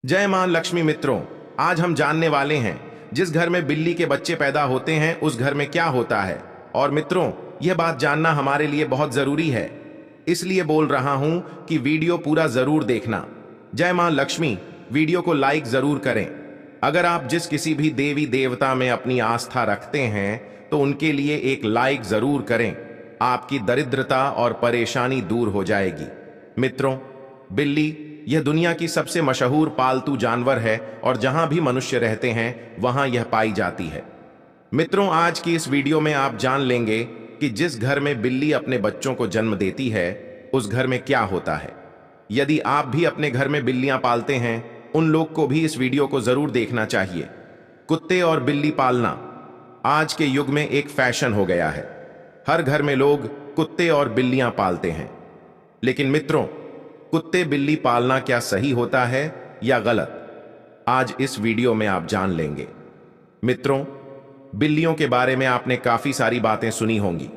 जय मां लक्ष्मी। मित्रों, आज हम जानने वाले हैं जिस घर में बिल्ली के बच्चे पैदा होते हैं उस घर में क्या होता है। और मित्रों, यह बात जानना हमारे लिए बहुत जरूरी है, इसलिए बोल रहा हूं कि वीडियो पूरा जरूर देखना। जय मां लक्ष्मी। वीडियो को लाइक जरूर करें। अगर आप जिस किसी भी देवी देवता में अपनी आस्था रखते हैं तो उनके लिए एक लाइक जरूर करें। आपकी दरिद्रता और परेशानी दूर हो जाएगी। मित्रों, बिल्ली यह दुनिया की सबसे मशहूर पालतू जानवर है और जहां भी मनुष्य रहते हैं वहां यह पाई जाती है। मित्रों, आज की इस वीडियो में आप जान लेंगे कि जिस घर में बिल्ली अपने बच्चों को जन्म देती है उस घर में क्या होता है। यदि आप भी अपने घर में बिल्लियां पालते हैं, उन लोग को भी इस वीडियो को जरूर देखना चाहिए। कुत्ते और बिल्ली पालना आज के युग में एक फैशन हो गया है। हर घर में लोग कुत्ते और बिल्लियां पालते हैं। लेकिन मित्रों, कुत्ते बिल्ली पालना क्या सही होता है या गलत, आज इस वीडियो में आप जान लेंगे। मित्रों, बिल्लियों के बारे में आपने काफी सारी बातें सुनी होंगी।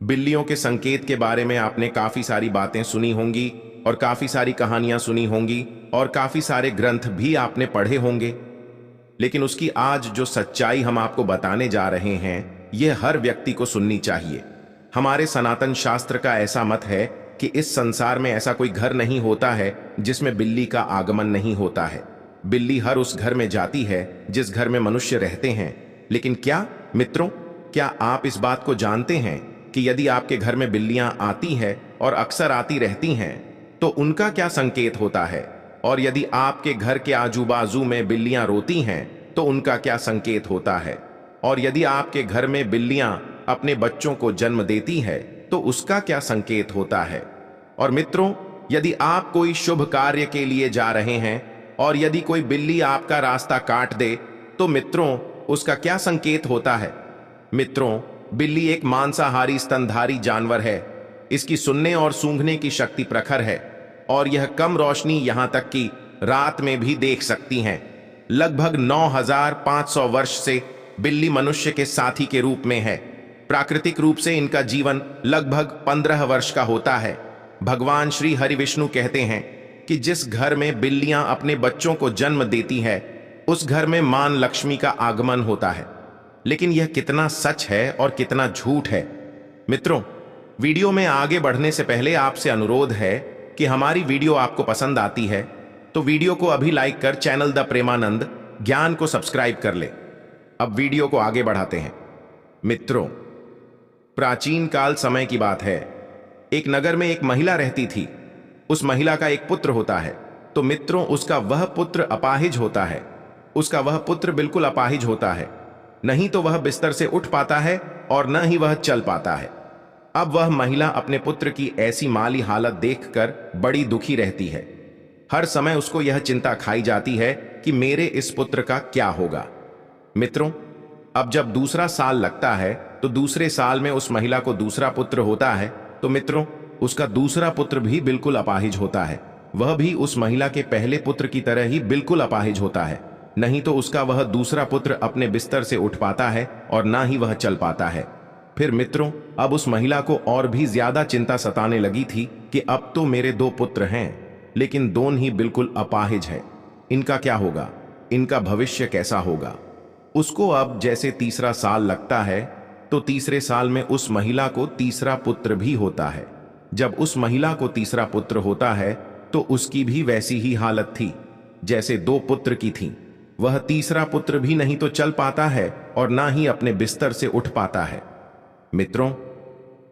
बिल्लियों के संकेत के बारे में आपने काफी सारी बातें सुनी होंगी और काफी सारी कहानियां सुनी होंगी और काफी सारे ग्रंथ भी आपने पढ़े होंगे। लेकिन उसकी आज जो सच्चाई हम आपको बताने जा रहे हैं, यह हर व्यक्ति को सुननी चाहिए। हमारे सनातन शास्त्र का ऐसा मत है कि इस संसार में ऐसा कोई घर नहीं होता है जिसमें बिल्ली का आगमन नहीं होता है। बिल्ली हर उस घर में जाती है जिस घर में मनुष्य रहते हैं। लेकिन क्या मित्रों, क्या आप इस बात को जानते हैं कि यदि आपके घर में बिल्लियां आती हैं और अक्सर आती रहती हैं तो उनका क्या संकेत होता है? और यदि आपके घर के आजू बाजू में बिल्लियां रोती हैं तो उनका क्या संकेत होता है? और यदि आपके घर में बिल्लियां अपने बच्चों को जन्म देती है तो उसका क्या संकेत होता है? और मित्रों, यदि आप कोई शुभ कार्य के लिए जा रहे हैं और यदि कोई बिल्ली आपका रास्ता काट दे तो मित्रों उसका क्या संकेत होता है? मित्रों, बिल्ली एक मांसाहारी स्तनधारी जानवर है। इसकी सुनने और सूंघने की शक्ति प्रखर है और यह कम रोशनी यहां तक कि रात में भी देख सकती हैं। लगभग 9500 वर्ष से बिल्ली मनुष्य के साथी के रूप में है। प्राकृतिक रूप से इनका जीवन लगभग 15 वर्ष का होता है। भगवान श्री हरि विष्णु कहते हैं कि जिस घर में बिल्लियां अपने बच्चों को जन्म देती है उस घर में मां लक्ष्मी का आगमन होता है। लेकिन यह कितना सच है और कितना झूठ है? मित्रों, वीडियो में आगे बढ़ने से पहले आपसे अनुरोध है कि हमारी वीडियो आपको पसंद आती है तो वीडियो को अभी लाइक कर चैनल द प्रेमानंद ज्ञान को सब्सक्राइब कर ले। अब वीडियो को आगे बढ़ाते हैं। मित्रों, प्राचीन काल समय की बात है। एक नगर में एक महिला रहती थी। उस महिला का एक पुत्र होता है। तो मित्रों, उसका वह पुत्र अपाहिज होता है। उसका वह पुत्र बिल्कुल अपाहिज होता है। नहीं तो वह बिस्तर से उठ पाता है और न ही वह चल पाता है। अब वह महिला अपने पुत्र की ऐसी माली हालत देखकर बड़ी दुखी रहती है। हर समय उसको यह चिंता खाई जाती है कि मेरे इस पुत्र का क्या होगा। मित्रों, अब जब दूसरा साल लगता है तो दूसरे साल में उस महिला को दूसरा पुत्र होता है। तो मित्रों, उसका दूसरा पुत्र भी बिल्कुल अपाहिज होता है। वह भी उस महिला के पहले पुत्र की तरह ही बिल्कुल अपाहिज होता है। नहीं तो उसका वह दूसरा पुत्र अपने बिस्तर से उठ पाता है और ना ही वह चल पाता है। फिर मित्रों, अब उस महिला को और भी ज्यादा चिंता सताने लगी थी कि अब तो मेरे 2 पुत्र हैं लेकिन दोनों ही बिल्कुल अपाहिज है। इनका क्या होगा? इनका भविष्य कैसा होगा? उसको अब जैसे तीसरा साल लगता है तो तीसरे साल में उस महिला को तीसरा पुत्र भी होता है। जब उस महिला को तीसरा पुत्र होता है तो उसकी भी वैसी ही हालत थी जैसे 2 पुत्र की थी। वह तीसरा पुत्र भी नहीं तो चल पाता है और ना ही अपने बिस्तर से उठ पाता है। मित्रों,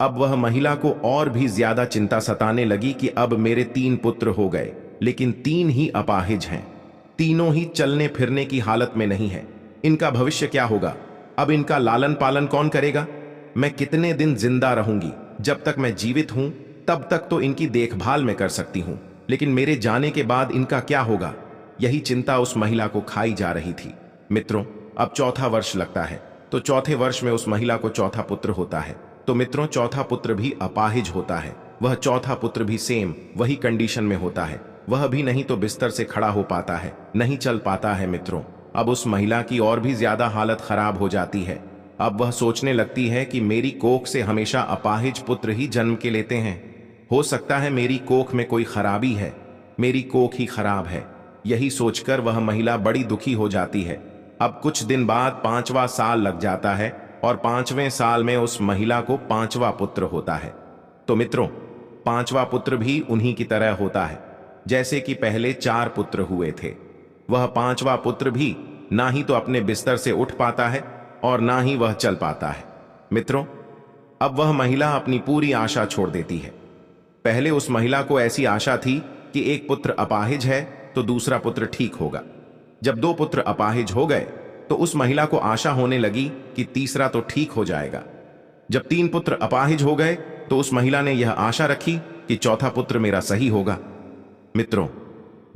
अब वह महिला को और भी ज्यादा चिंता सताने लगी कि अब मेरे 3 पुत्र हो गए लेकिन 3 ही अपाहिज हैं। तीनों ही चलने फिरने की हालत में नहीं है। इनका भविष्य क्या होगा? अब इनका लालन पालन कौन करेगा? मैं कितने दिन जिंदा रहूंगी? जब तक मैं जीवित हूं तब तक तो इनकी देखभाल मैं कर सकती हूं, लेकिन मेरे जाने के बाद इनका क्या होगा? यही चिंता उस महिला को खाई जा रही थी। मित्रों, अब चौथा वर्ष लगता है तो चौथे वर्ष में उस महिला को चौथा पुत्र होता है। तो मित्रों, चौथा पुत्र भी अपाहिज होता है। वह चौथा पुत्र भी सेम वही कंडीशन में होता है। वह भी नहीं तो बिस्तर से खड़ा हो पाता है, नहीं चल पाता है। मित्रों, अब उस महिला की और भी ज्यादा हालत खराब हो जाती है। अब वह सोचने लगती है कि मेरी कोख से हमेशा अपाहिज पुत्र ही जन्म के लेते हैं। हो सकता है मेरी कोख में कोई खराबी है, मेरी कोख ही खराब है। यही सोचकर वह महिला बड़ी दुखी हो जाती है। अब कुछ दिन बाद 5वां साल लग जाता है और 5वें साल में उस महिला को 5वां पुत्र होता है। तो मित्रों, 5वां पुत्र भी उन्हीं की तरह होता है जैसे कि पहले 4 पुत्र हुए थे। वह 5वां पुत्र भी ना ही तो अपने बिस्तर से उठ पाता है और ना ही वह चल पाता है। मित्रों, अब वह महिला अपनी पूरी आशा छोड़ देती है। पहले उस महिला को ऐसी आशा थी कि एक पुत्र अपाहिज है तो दूसरा पुत्र ठीक होगा। जब 2 पुत्र अपाहिज हो गए तो उस महिला को आशा होने लगी कि तीसरा तो ठीक हो जाएगा। जब 3 पुत्र अपाहिज हो गए तो उस महिला ने यह आशा रखी कि चौथा पुत्र मेरा सही होगा। मित्रों,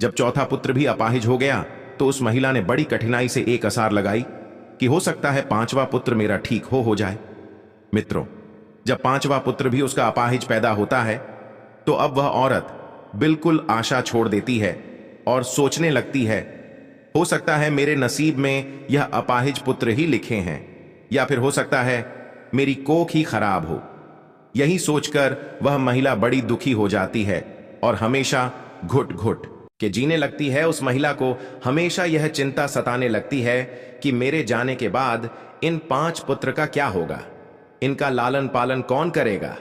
जब चौथा पुत्र भी अपाहिज हो गया तो उस महिला ने बड़ी कठिनाई से एक आसार लगाई कि हो सकता है 5वां पुत्र मेरा ठीक हो जाए। मित्रों, जब 5वां पुत्र भी उसका अपाहिज पैदा होता है तो अब वह औरत बिल्कुल आशा छोड़ देती है और सोचने लगती है, हो सकता है मेरे नसीब में यह अपाहिज पुत्र ही लिखे हैं, या फिर हो सकता है मेरी कोख ही खराब हो। यही सोचकर वह महिला बड़ी दुखी हो जाती है और हमेशा घुट घुट के जीने लगती है। उस महिला को हमेशा यह चिंता सताने लगती है कि मेरे जाने के बाद इन 5 पुत्र का क्या होगा, इनका लालन पालन कौन करेगा।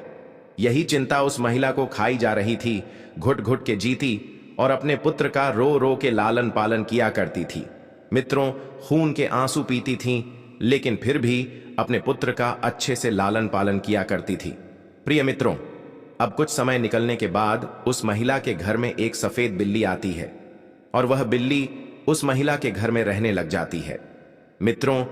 यही चिंता उस महिला को खाई जा रही थी। घुट घुट के जीती और अपने पुत्र का रो रो के लालन पालन किया करती थी। मित्रों, खून के आंसू पीती थीं, लेकिन फिर भी अपने पुत्र का अच्छे से लालन पालन किया करती थी। प्रिय मित्रों, अब कुछ समय निकलने के बाद उस महिला के घर में एक सफेद बिल्ली आती है और वह बिल्ली उस महिला के घर में रहने लग जाती है। मित्रों,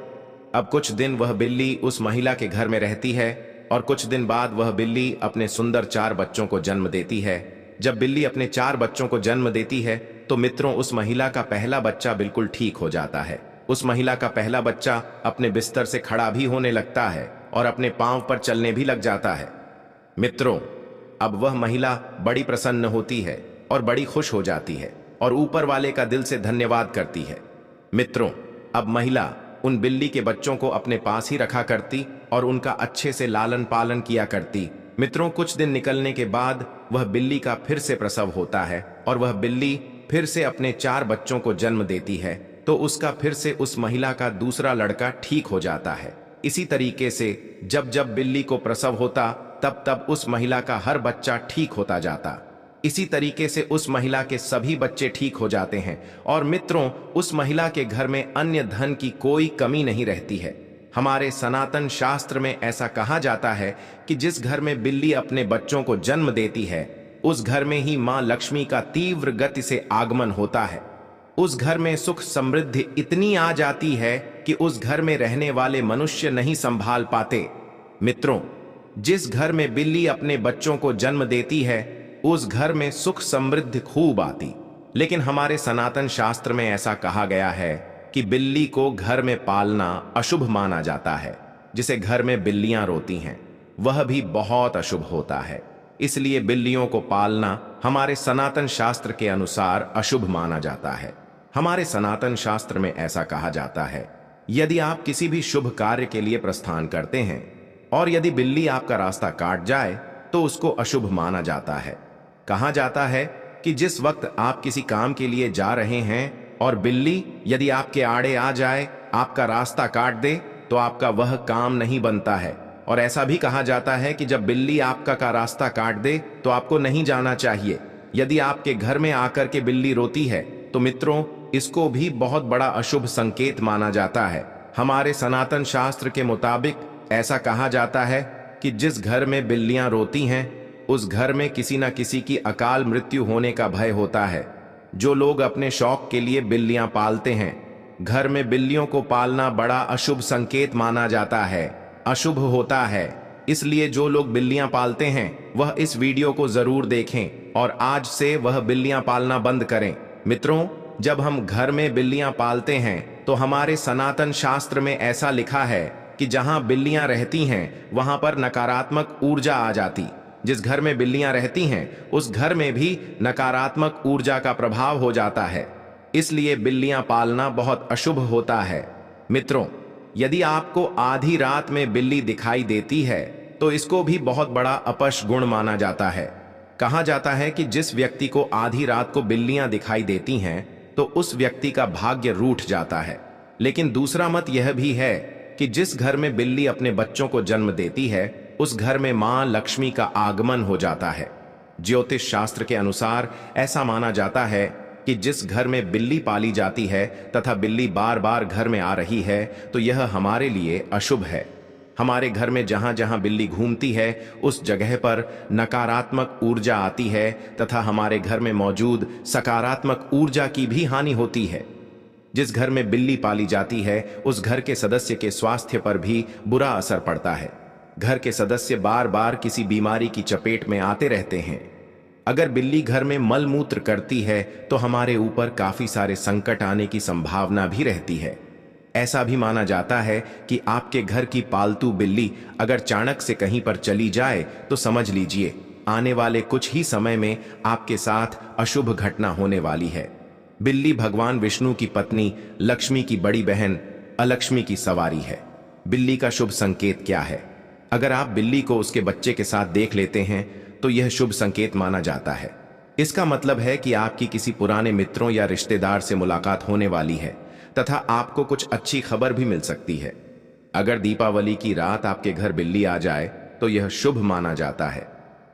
अब कुछ दिन वह बिल्ली उस महिला के घर में रहती है और कुछ दिन बाद वह बिल्ली अपने सुंदर 4 बच्चों को जन्म देती है। जब बिल्ली अपने 4 बच्चों को जन्म देती है तो मित्रों, उस महिला का पहला बच्चा बिल्कुल ठीक हो जाता है। उस महिला का पहला बच्चा अपने बिस्तर से खड़ा भी होने लगता है और अपने पांव पर चलने भी लग जाता है। मित्रों, अब वह महिला बड़ी प्रसन्न होती है और बड़ी खुश हो जाती है और ऊपर वाले का दिल से धन्यवाद करती है। मित्रों, अब महिला उन बिल्ली के बच्चों को अपने पास ही रखा करती और उनका अच्छे से लालन पालन किया करती। मित्रों, कुछ दिन निकलने के बाद वह बिल्ली का फिर से प्रसव होता है और वह बिल्ली फिर से अपने 4 बच्चों को जन्म देती है तो उसका फिर से उस महिला का दूसरा लड़का ठीक हो जाता है। इसी तरीके से जब जब बिल्ली को प्रसव होता तब तब उस महिला का हर बच्चा ठीक होता जाता। इसी तरीके से उस महिला के सभी बच्चे ठीक हो जाते हैं और मित्रों, उस महिला के घर में अन्य धन की कोई कमी नहीं रहती है। हमारे सनातन शास्त्र में ऐसा कहा जाता है कि जिस घर में बिल्ली अपने बच्चों को जन्म देती है उस घर में ही मां लक्ष्मी का तीव्र गति से आगमन होता है। उस घर में सुख समृद्धि इतनी आ जाती है कि उस घर में रहने वाले मनुष्य नहीं संभाल पाते। मित्रों, जिस घर में बिल्ली अपने बच्चों को जन्म देती है उस घर में सुख समृद्धि खूब आती। लेकिन हमारे सनातन शास्त्र में ऐसा कहा गया है कि बिल्ली को घर में पालना अशुभ माना जाता है। जिसे घर में बिल्लियां रोती हैं वह भी बहुत अशुभ होता है। इसलिए बिल्लियों को पालना हमारे सनातन शास्त्र के अनुसार अशुभ माना जाता है। हमारे सनातन शास्त्र में ऐसा कहा जाता है, यदि आप किसी भी शुभ कार्य के लिए प्रस्थान करते हैं और यदि बिल्ली आपका रास्ता काट जाए तो उसको अशुभ माना जाता है। कहा जाता है कि जिस वक्त आप किसी काम के लिए जा रहे हैं और बिल्ली यदि आपके आड़े आ जाए, आपका रास्ता काट दे, तो आपका वह काम नहीं बनता है। और ऐसा भी कहा जाता है कि जब बिल्ली आपका का रास्ता काट दे तो आपको नहीं जाना चाहिए। यदि आपके घर में आकर के बिल्ली रोती है तो मित्रों, इसको भी बहुत बड़ा अशुभ संकेत माना जाता है। हमारे सनातन शास्त्र के मुताबिक ऐसा कहा जाता है कि जिस घर में बिल्लियां रोती हैं उस घर में किसी न किसी की अकाल मृत्यु होने का भय होता है। जो लोग अपने शौक के लिए बिल्लियां पालते हैं, घर में बिल्लियों को पालना बड़ा अशुभ संकेत माना जाता है, अशुभ होता है। इसलिए जो लोग बिल्लियां पालते हैं वह इस वीडियो को जरूर देखें और आज से वह बिल्लियां पालना बंद करें। मित्रों, जब हम घर में बिल्लियां पालते हैं तो हमारे सनातन शास्त्र में ऐसा लिखा है कि जहां बिल्लियां रहती हैं वहां पर नकारात्मक ऊर्जा आ जाती। जिस घर में बिल्लियां रहती हैं उस घर में भी नकारात्मक ऊर्जा का प्रभाव हो जाता है। इसलिए बिल्लियां पालना बहुत अशुभ होता है। मित्रों, यदि आपको आधी रात में बिल्ली दिखाई देती है तो इसको भी बहुत बड़ा अपशगुण माना जाता है। कहा जाता है कि जिस व्यक्ति को आधी रात को बिल्लियां दिखाई देती हैं तो उस व्यक्ति का भाग्य रूठ जाता है। लेकिन दूसरा मत यह भी है कि जिस घर में बिल्ली अपने बच्चों को जन्म देती है उस घर में मां लक्ष्मी का आगमन हो जाता है। ज्योतिष शास्त्र के अनुसार ऐसा माना जाता है कि जिस घर में बिल्ली पाली जाती है तथा बिल्ली बार बार घर में आ रही है तो यह हमारे लिए अशुभ है। हमारे घर में जहां जहां बिल्ली घूमती है उस जगह पर नकारात्मक ऊर्जा आती है तथा हमारे घर में मौजूद सकारात्मक ऊर्जा की भी हानि होती है। जिस घर में बिल्ली पाली जाती है उस घर के सदस्य के स्वास्थ्य पर भी बुरा असर पड़ता है। घर के सदस्य बार बार किसी बीमारी की चपेट में आते रहते हैं। अगर बिल्ली घर में मल मूत्र करती है तो हमारे ऊपर काफी सारे संकट आने की संभावना भी रहती है। ऐसा भी माना जाता है कि आपके घर की पालतू बिल्ली अगर चाणक्य से कहीं पर चली जाए तो समझ लीजिए आने वाले कुछ ही समय में आपके साथ अशुभ घटना होने वाली है। बिल्ली भगवान विष्णु की पत्नी लक्ष्मी की बड़ी बहन अलक्ष्मी की सवारी है। बिल्ली का शुभ संकेत क्या है? अगर आप बिल्ली को उसके बच्चे के साथ देख लेते हैं तो यह शुभ संकेत माना जाता है। इसका मतलब है कि आपकी किसी पुराने मित्रों या रिश्तेदार से मुलाकात होने वाली है तथा आपको कुछ अच्छी खबर भी मिल सकती है। अगर दीपावली की रात आपके घर बिल्ली आ जाए तो यह शुभ माना जाता है।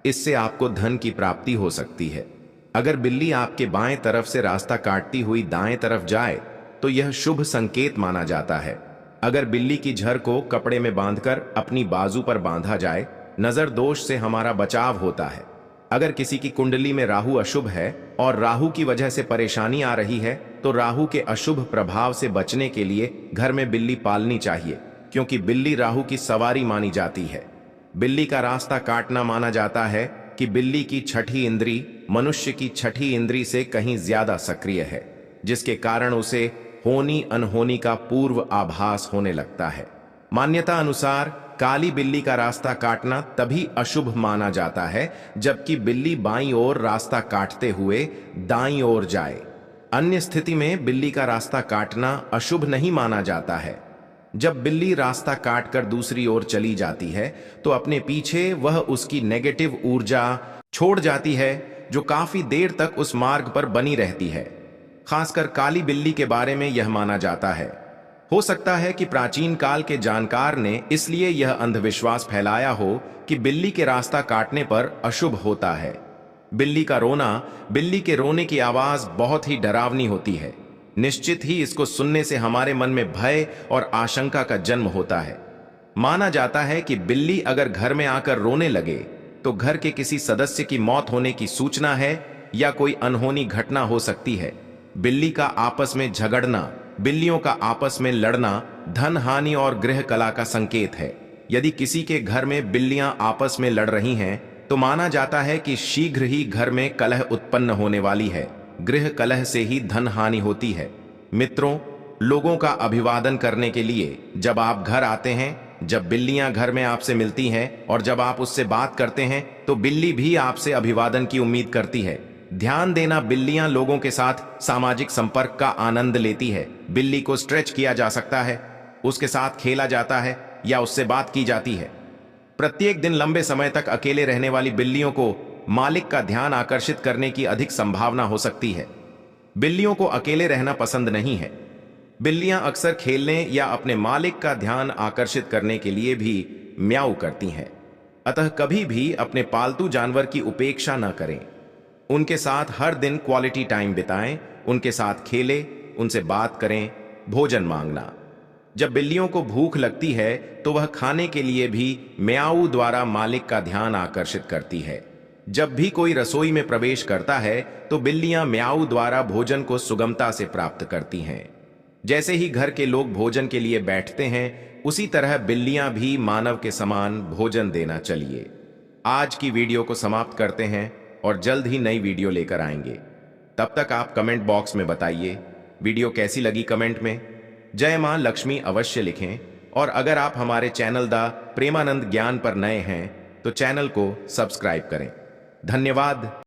इससे आपको धन की प्राप्ति हो सकती है। अगर बिल्ली आपके बाएं तरफ से रास्ता काटती हुई दाएं तरफ जाए तो यह शुभ संकेत माना जाता है। अगर बिल्ली की झर को कपड़े में बांधकर अपनी बाजू पर बांधा जाए नजर दोष से हमारा बचाव होता है। अगर किसी की कुंडली में राहु अशुभ है और राहु की वजह से परेशानी आ रही है तो राहु के अशुभ प्रभाव से बचने के लिए घर में बिल्ली पालनी चाहिए, क्योंकि बिल्ली राहु की सवारी मानी जाती है। बिल्ली का रास्ता काटना माना जाता है कि बिल्ली की छठी इंद्री मनुष्य की छठी इंद्री से कहीं ज्यादा सक्रिय है, जिसके कारण उसे होनी अनहोनी का पूर्व आभास होने लगता है। मान्यता अनुसार काली बिल्ली का रास्ता काटना तभी अशुभ माना जाता है जबकि बिल्ली बाईं ओर रास्ता काटते हुए दाईं ओर जाए। अन्य स्थिति में बिल्ली का रास्ता काटना अशुभ नहीं माना जाता है। जब बिल्ली रास्ता काटकर दूसरी ओर चली जाती है तो अपने पीछे वह उसकी नेगेटिव ऊर्जा छोड़ जाती है जो काफी देर तक उस मार्ग पर बनी रहती है। खासकर काली बिल्ली के बारे में यह माना जाता है। हो सकता है कि प्राचीन काल के जानकार ने इसलिए यह अंधविश्वास फैलाया हो कि बिल्ली के रास्ता काटने पर अशुभ होता है। बिल्ली का रोना, बिल्ली के रोने की आवाज बहुत ही डरावनी होती है। निश्चित ही इसको सुनने से हमारे मन में भय और आशंका का जन्म होता है। माना जाता है कि बिल्ली अगर घर में आकर रोने लगे तो घर के किसी सदस्य की मौत होने की सूचना है या कोई अनहोनी घटना हो सकती है। बिल्ली का आपस में झगड़ना, बिल्लियों का आपस में लड़ना धन हानि और गृह कला का संकेत है। यदि किसी के घर में बिल्लियां आपस में लड़ रही हैं तो माना जाता है कि शीघ्र ही घर में कलह उत्पन्न होने वाली है। गृह कलह से ही धन हानि होती है। मित्रों, लोगों का अभिवादन करने के लिए जब आप घर आते हैं, जब बिल्लियां घर में आपसे मिलती हैं और जब आप उससे बात करते हैं तो बिल्ली भी आपसे अभिवादन की उम्मीद करती है। ध्यान देना, बिल्लियां लोगों के साथ सामाजिक संपर्क का आनंद लेती है। बिल्ली को स्ट्रेच किया जा सकता है, उसके साथ खेला जाता है या उससे बात की जाती है। प्रत्येक दिन लंबे समय तक अकेले रहने वाली बिल्लियों को मालिक का ध्यान आकर्षित करने की अधिक संभावना हो सकती है। बिल्लियों को अकेले रहना पसंद नहीं है। बिल्लियां अक्सर खेलने या अपने मालिक का ध्यान आकर्षित करने के लिए भी म्याऊ करती हैं। अतः कभी भी अपने पालतू जानवर की उपेक्षा न करें। उनके साथ हर दिन क्वालिटी टाइम बिताएं, उनके साथ खेलें, उनसे बात करें। भोजन मांगना, जब बिल्लियों को भूख लगती है तो वह खाने के लिए भी म्याऊ द्वारा मालिक का ध्यान आकर्षित करती है। जब भी कोई रसोई में प्रवेश करता है तो बिल्लियां म्याऊ द्वारा भोजन को सुगमता से प्राप्त करती हैं। जैसे ही घर के लोग भोजन के लिए बैठते हैं उसी तरह बिल्लियां भी मानव के समान भोजन देना। चलिए आज की वीडियो को समाप्त करते हैं और जल्द ही नई वीडियो लेकर आएंगे। तब तक आप कमेंट बॉक्स में बताइए वीडियो कैसी लगी। कमेंट में जय मां लक्ष्मी अवश्य लिखें और अगर आप हमारे चैनल द प्रेमानंद ज्ञान पर नए हैं तो चैनल को सब्सक्राइब करें। धन्यवाद।